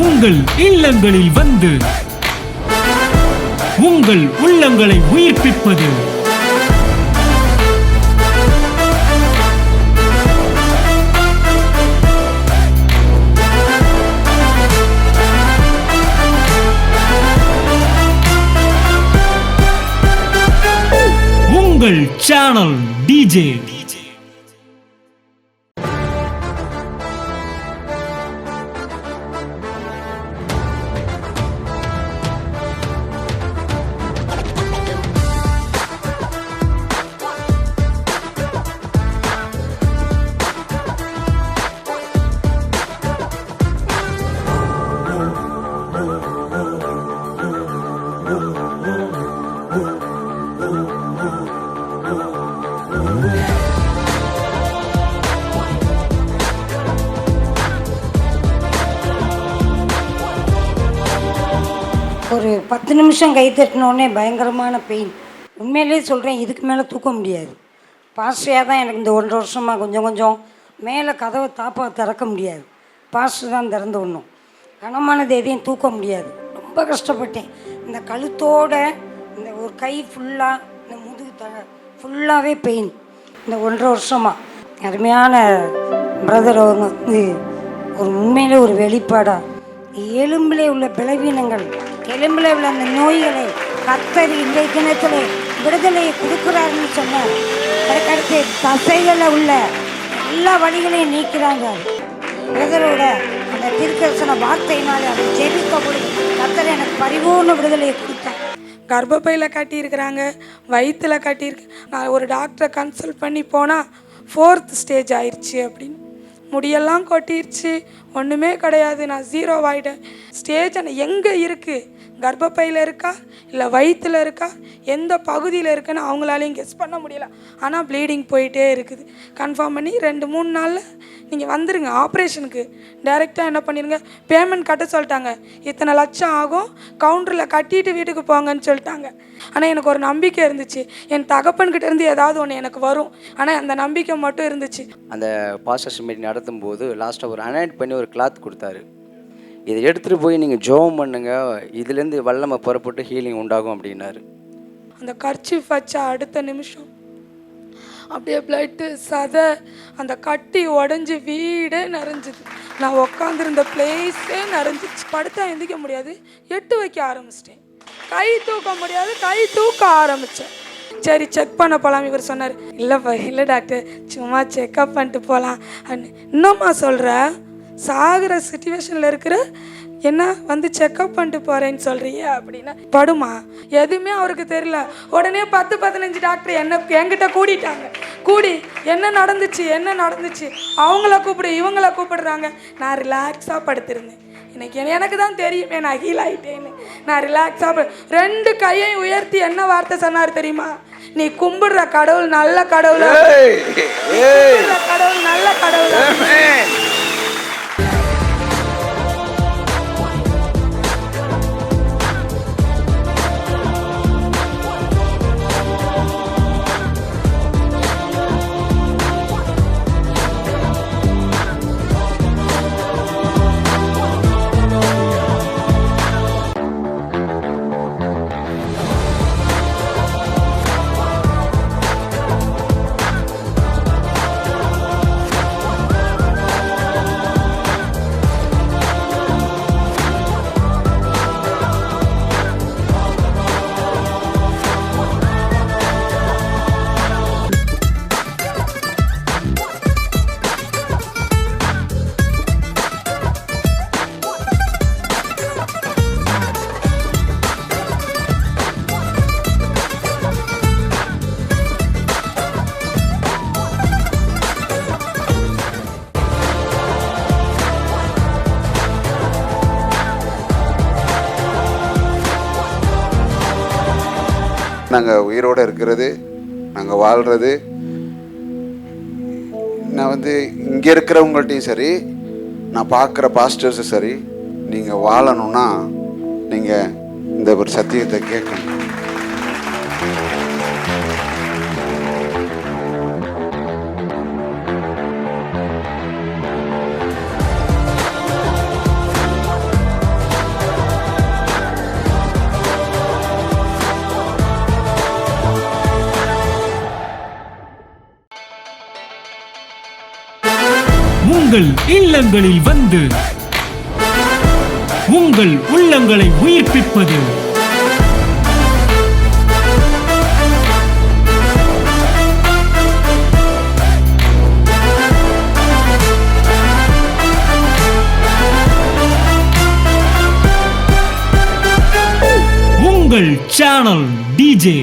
உங்கள் இல்லங்களில் வந்து உங்கள் உள்ளங்களை உயிர்ப்பிப்பது உங்கள் சேனல் டிஜே. ஒரு 10 நிமிஷம் கை தட்டினோடனே பயங்கரமான பெயின். உண்மையிலே சொல்கிறேன், இதுக்கு மேலே தூக்க முடியாது. பாஸ்டரையாக தான் எனக்கு இந்த 1.5 வருஷமாக கொஞ்சம் மேலே கதவை தாப்பாக திறக்க முடியாது. பாஸ்டர் தான் திறந்து விடணும். கனமானது எதையும் தூக்க முடியாது. ரொம்ப கஷ்டப்பட்டேன். இந்த கழுத்தோட இந்த ஒரு கை ஃபுல்லாக, இந்த முதுகு ஃபுல்லாகவே பெயின். இந்த 1.5 வருஷமாக அருமையான பிரதர் அவங்க வந்து ஒரு உண்மையிலே ஒரு வெளிப்பாடாக எலும்பிலே உள்ள பலவீனங்கள், எலும்பில் உள்ள அந்த நோய்களை கர்த்தர் இந்த தினத்தில் விடுதலையை கொடுக்குறாருன்னு சொன்னார். அதுக்கடுத்து தசைகளில் உள்ள எல்லா வழிகளையும் நீக்கிறாங்க. பிரதரோட அந்த தீர்க்கதரிசன வார்த்தையினாலே அதை ஜெபிக்க பொழுது கர்த்தர் எனக்கு பரிபூர்ண விடுதலையை கொடுத்தார். கர்ப்பப்பையில் கட்டியிருக்கிறாங்க, வயிற்றில் கட்டியிருக்கு. நான் ஒரு டாக்டரை கன்சல்ட் பண்ணி போனால் 4th ஸ்டேஜ் ஆயிடுச்சு அப்படின்னு. முடியெல்லாம் கொட்டிடுச்சு, ஒன்றுமே கிடையாது, நான் 0 ஆகிட்டேன். ஸ்டேஜ் எங்கே இருக்குது, கர்ப்பப்பையில் இருக்கா இல்லை வயிற்றில் இருக்கா, எந்த பகுதியில் இருக்குன்னு அவங்களாலையும் கெஸ் பண்ண முடியல. ஆனால் ப்ளீடிங் போயிட்டே இருக்குது. கன்ஃபார்ம் பண்ணி 2-3 நாளில் நீங்கள் வந்துடுங்க ஆப்ரேஷனுக்கு. டைரெக்டாக என்ன பண்ணிடுங்க, பேமெண்ட் கட்ட சொல்லிட்டாங்க. இத்தனை லட்சம் ஆகும், கவுண்டரில் கட்டிட்டு வீட்டுக்கு போங்கன்னு சொல்லிட்டாங்க. ஆனால் எனக்கு ஒரு நம்பிக்கை இருந்துச்சு, என் தகப்பன்கிட்ட இருந்து ஏதாவது ஒன்று எனக்கு வரும். ஆனால் அந்த நம்பிக்கை மட்டும் இருந்துச்சு. அந்த பாஸ்டர்ஸ் மீட்டிங் நடத்தும் போது லாஸ்ட்டாக ஒரு அனாய்ட் பண்ணி ஒரு கிளாத் கொடுத்தாரு. இதை எடுத்துகிட்டு போய் நீங்கள் ஜோம் பண்ணுங்க, இதுலேருந்து வல்லமை புறப்பட்டு ஹீலிங் உண்டாகும் அப்படின்னாரு. அந்த கர்ச்சீஃப் வச்சா அடுத்த நிமிஷம் அப்படியே பிளட்டு சதை அந்த கட்டி உடஞ்சி வீடே நிறைஞ்சிது. நான் உக்காந்துருந்த பிளேஸே நிறைஞ்சிச்சு. படுத்தா எந்திக்க முடியாது, 8 வைக்க ஆரம்பிச்சிட்டேன். கை தூக்க முடியாது, கை தூக்க ஆரம்பித்தேன். சரி செக் பண்ண போகலாம். இவர் சொன்னார், இல்லை டாக்டர், சும்மா செக்அப் பண்ணிட்டு போகலாம். இன்னும்மா சொல்கிற, சாகிற சிச்சுவேஷனில் இருக்கிற என்ன வந்து செக்அப் பண்ணிட்டு போகிறேன்னு சொல்கிறிய அப்படின்னா, படுமா. எதுவுமே அவருக்கு தெரியல. உடனே 10-15 டாக்டர் என்கிட்ட கூடிட்டாங்க. கூடி என்ன நடந்துச்சு அவங்கள கூப்பிடு இவங்கள கூப்பிடுறாங்க. நான் ரிலாக்ஸாக படுத்திருந்தேன். எனக்கு தான் தெரியுமே நான் ஹீல் ஆகிட்டேன்னு. நான் ரிலாக்ஸாக 2 கையையும் உயர்த்தி என்ன வார்த்தை சொன்னார் தெரியுமா, நீ கும்பிடுற கடவுள் நல்ல கடவுள், கடவுள் நல்ல கடவுள். நாங்கள் உயிரோடு இருக்கிறது, நாங்கள் வாழ்கிறது, நான் வந்து இங்கே இருக்கிறவங்கள்ட்டையும் சரி, நான் பார்க்குற பாஸ்டர்ஸும் சரி, நீங்கள் வாழணும்னா நீங்கள் இந்த ஒரு சத்தியத்தை கேட்கணும். உங்கள் இல்லங்களில் வந்து உங்கள் உள்ளங்களை உயிர்ப்பிப்பது உங்கள் சேனல் டிஜே